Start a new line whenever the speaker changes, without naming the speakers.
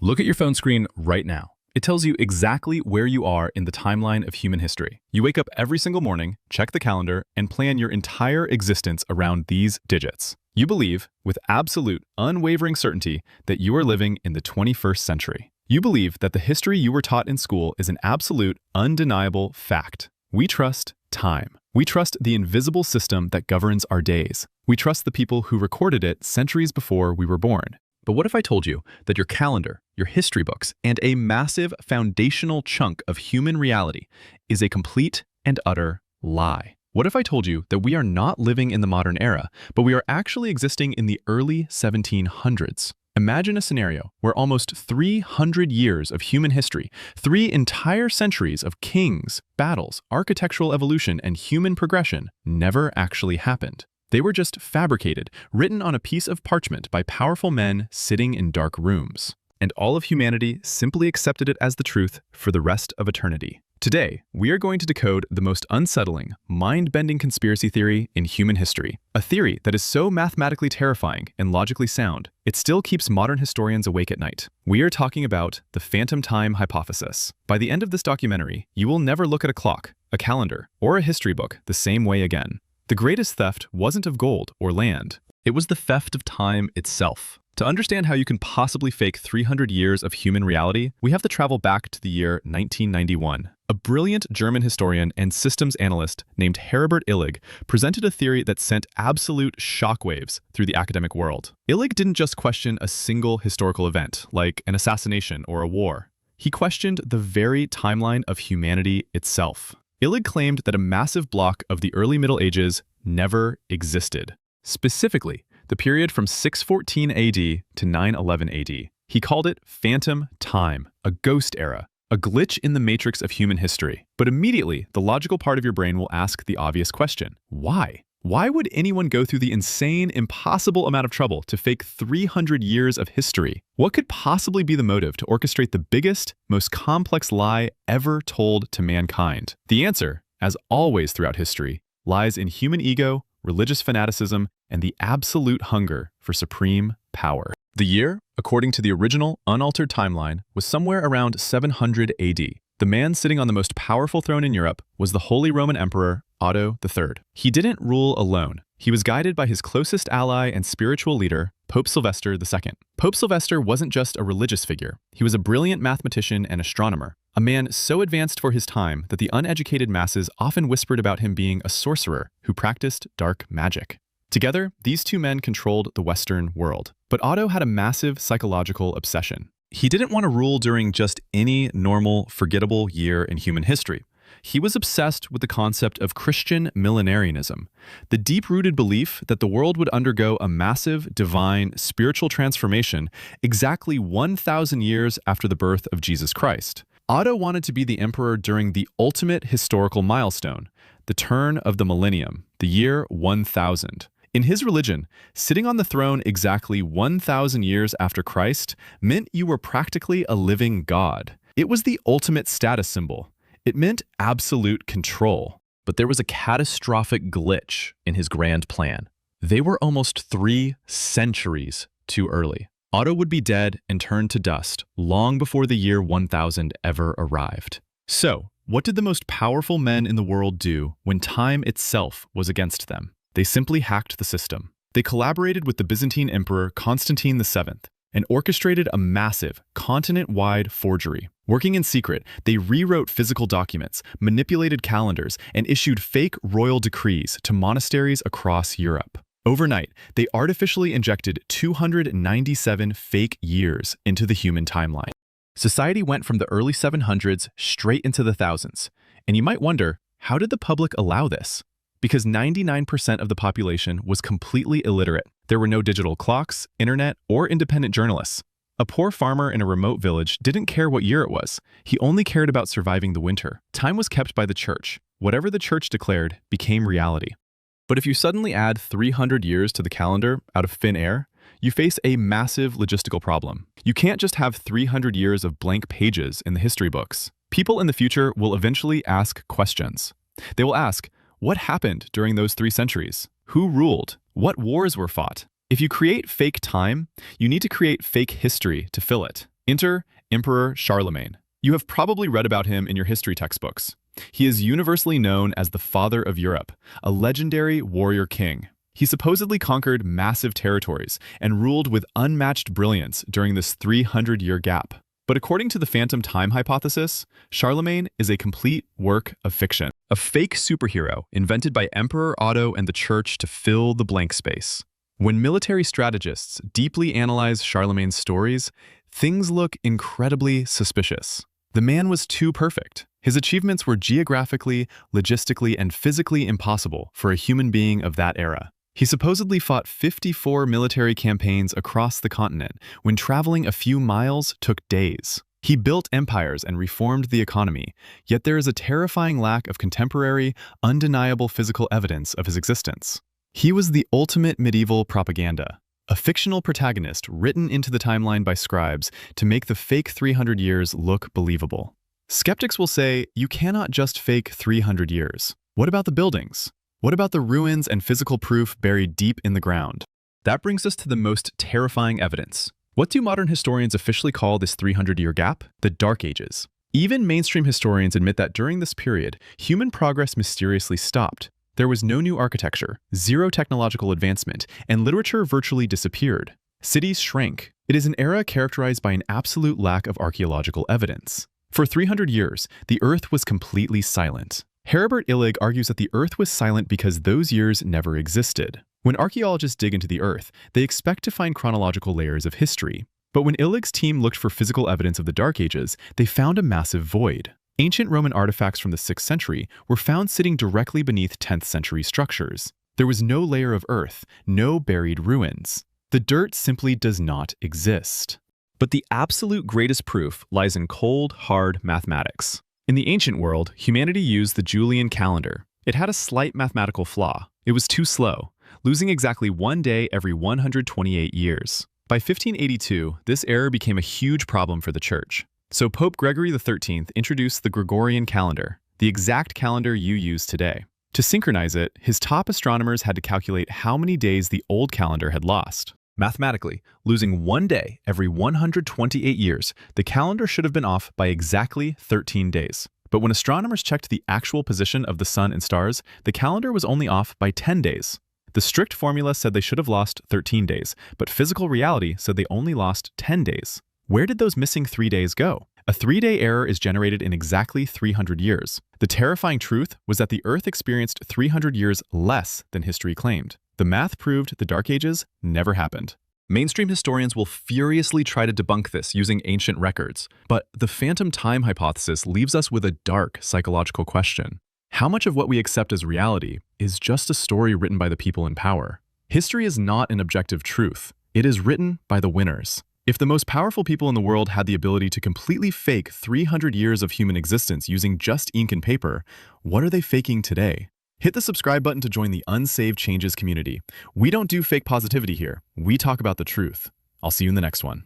Look at your phone screen right now. It tells you exactly where you are in the timeline of human history. You wake up every single morning, check the calendar, and plan your entire existence around these digits. You believe, with absolute, unwavering certainty, that you are living in the 21st century. You believe that the history you were taught in school is an absolute, undeniable fact. We trust time. We trust the invisible system that governs our days. We trust the people who recorded it centuries before we were born. But what if I told you that your calendar, your history books, and a massive foundational chunk of human reality is a complete and utter lie? What if I told you that we are not living in the modern era, but we are actually existing in the early 1700s? Imagine a scenario where almost 300 years of human history, 3 entire centuries of kings, battles, architectural evolution, and human progression never actually happened. They were just fabricated, written on a piece of parchment by powerful men sitting in dark rooms. And all of humanity simply accepted it as the truth for the rest of eternity. Today, we are going to decode the most unsettling, mind-bending conspiracy theory in human history. A theory that is so mathematically terrifying and logically sound, it still keeps modern historians awake at night. We are talking about the phantom time hypothesis. By the end of this documentary, you will never look at a clock, a calendar, or a history book the same way again. The greatest theft wasn't of gold or land. It was the theft of time itself. To understand how you can possibly fake 300 years of human reality, we have to travel back to the year 1991. A brilliant German historian and systems analyst named Herbert Illig presented a theory that sent absolute shockwaves through the academic world. Illig didn't just question a single historical event, like an assassination or a war. He questioned the very timeline of humanity itself. Illig claimed that a massive block of the early Middle Ages never existed. Specifically, the period from 614 AD to 911 AD. He called it phantom time, a ghost era, a glitch in the matrix of human history. But immediately, the logical part of your brain will ask the obvious question: why? Why would anyone go through the insane, impossible amount of trouble to fake 300 years of history? What could possibly be the motive to orchestrate the biggest, most complex lie ever told to mankind? The answer, as always throughout history, lies in human ego, religious fanaticism, and the absolute hunger for supreme power. The year, according to the original, unaltered timeline, was somewhere around 700 AD. The man sitting on the most powerful throne in Europe was the Holy Roman Emperor Otto III. He didn't rule alone. He was guided by his closest ally and spiritual leader, Pope Sylvester II. Pope Sylvester wasn't just a religious figure. He was a brilliant mathematician and astronomer, a man so advanced for his time that the uneducated masses often whispered about him being a sorcerer who practiced dark magic. Together, these two men controlled the Western world. But Otto had a massive psychological obsession. He didn't want to rule during just any normal, forgettable year in human history. He was obsessed with the concept of Christian millenarianism, the deep-rooted belief that the world would undergo a massive, divine, spiritual transformation exactly 1,000 years after the birth of Jesus Christ. Otto wanted to be the emperor during the ultimate historical milestone, the turn of the millennium, the year 1000. In his religion, sitting on the throne exactly 1,000 years after Christ meant you were practically a living god. It was the ultimate status symbol. It meant absolute control. But there was a catastrophic glitch in his grand plan. They were almost 3 centuries too early. Otto would be dead and turned to dust long before the year 1000 ever arrived. So, what did the most powerful men in the world do when time itself was against them? They simply hacked the system. They collaborated with the Byzantine Emperor Constantine VII and orchestrated a massive, continent-wide forgery. Working in secret, they rewrote physical documents, manipulated calendars, and issued fake royal decrees to monasteries across Europe. Overnight, they artificially injected 297 fake years into the human timeline. Society went from the early 700s straight into the thousands. And you might wonder, how did the public allow this? Because 99% of the population was completely illiterate. There were no digital clocks, internet, or independent journalists. A poor farmer in a remote village didn't care what year it was. He only cared about surviving the winter. Time was kept by the church. Whatever the church declared became reality. But if you suddenly add 300 years to the calendar out of thin air, you face a massive logistical problem. You can't just have 300 years of blank pages in the history books. People in the future will eventually ask questions. They will ask, what happened during those 3 centuries? Who ruled? What wars were fought? If you create fake time, you need to create fake history to fill it. Enter Emperor Charlemagne. You have probably read about him in your history textbooks. He is universally known as the Father of Europe, a legendary warrior king. He supposedly conquered massive territories and ruled with unmatched brilliance during this 300-year gap. But according to the phantom time hypothesis, Charlemagne is a complete work of fiction. A fake superhero invented by Emperor Otto and the Church to fill the blank space. When military strategists deeply analyze Charlemagne's stories, things look incredibly suspicious. The man was too perfect. His achievements were geographically, logistically, and physically impossible for a human being of that era. He supposedly fought 54 military campaigns across the continent, when traveling a few miles took days. He built empires and reformed the economy, yet there is a terrifying lack of contemporary, undeniable physical evidence of his existence. He was the ultimate medieval propaganda, a fictional protagonist written into the timeline by scribes to make the fake 300 years look believable. Skeptics will say, you cannot just fake 300 years. What about the buildings? What about the ruins and physical proof buried deep in the ground? That brings us to the most terrifying evidence. What do modern historians officially call this 300-year gap? The Dark Ages. Even mainstream historians admit that during this period, human progress mysteriously stopped. There was no new architecture, zero technological advancement, and literature virtually disappeared. Cities shrank. It is an era characterized by an absolute lack of archaeological evidence. For 300 years, the Earth was completely silent. Heribert Illig argues that the Earth was silent because those years never existed. When archaeologists dig into the Earth, they expect to find chronological layers of history. But when Illig's team looked for physical evidence of the Dark Ages, they found a massive void. Ancient Roman artifacts from the 6th century were found sitting directly beneath 10th century structures. There was no layer of earth, no buried ruins. The dirt simply does not exist. But the absolute greatest proof lies in cold, hard mathematics. In the ancient world, humanity used the Julian calendar. It had a slight mathematical flaw. It was too slow, losing exactly one day every 128 years. By 1582, this error became a huge problem for the Church. So Pope Gregory XIII introduced the Gregorian calendar, the exact calendar you use today. To synchronize it, his top astronomers had to calculate how many days the old calendar had lost. Mathematically, losing one day every 128 years, the calendar should have been off by exactly 13 days. But when astronomers checked the actual position of the sun and stars, the calendar was only off by 10 days. The strict formula said they should have lost 13 days, but physical reality said they only lost 10 days. Where did those missing 3 days go? A 3-day error is generated in exactly 300 years. The terrifying truth was that the Earth experienced 300 years less than history claimed. The math proved the Dark Ages never happened. Mainstream historians will furiously try to debunk this using ancient records, but the phantom time hypothesis leaves us with a dark psychological question. How much of what we accept as reality is just a story written by the people in power? History is not an objective truth. It is written by the winners. If the most powerful people in the world had the ability to completely fake 300 years of human existence using just ink and paper, what are they faking today? Hit the subscribe button to join the Unsaved Changes community. We don't do fake positivity here. We talk about the truth. I'll see you in the next one.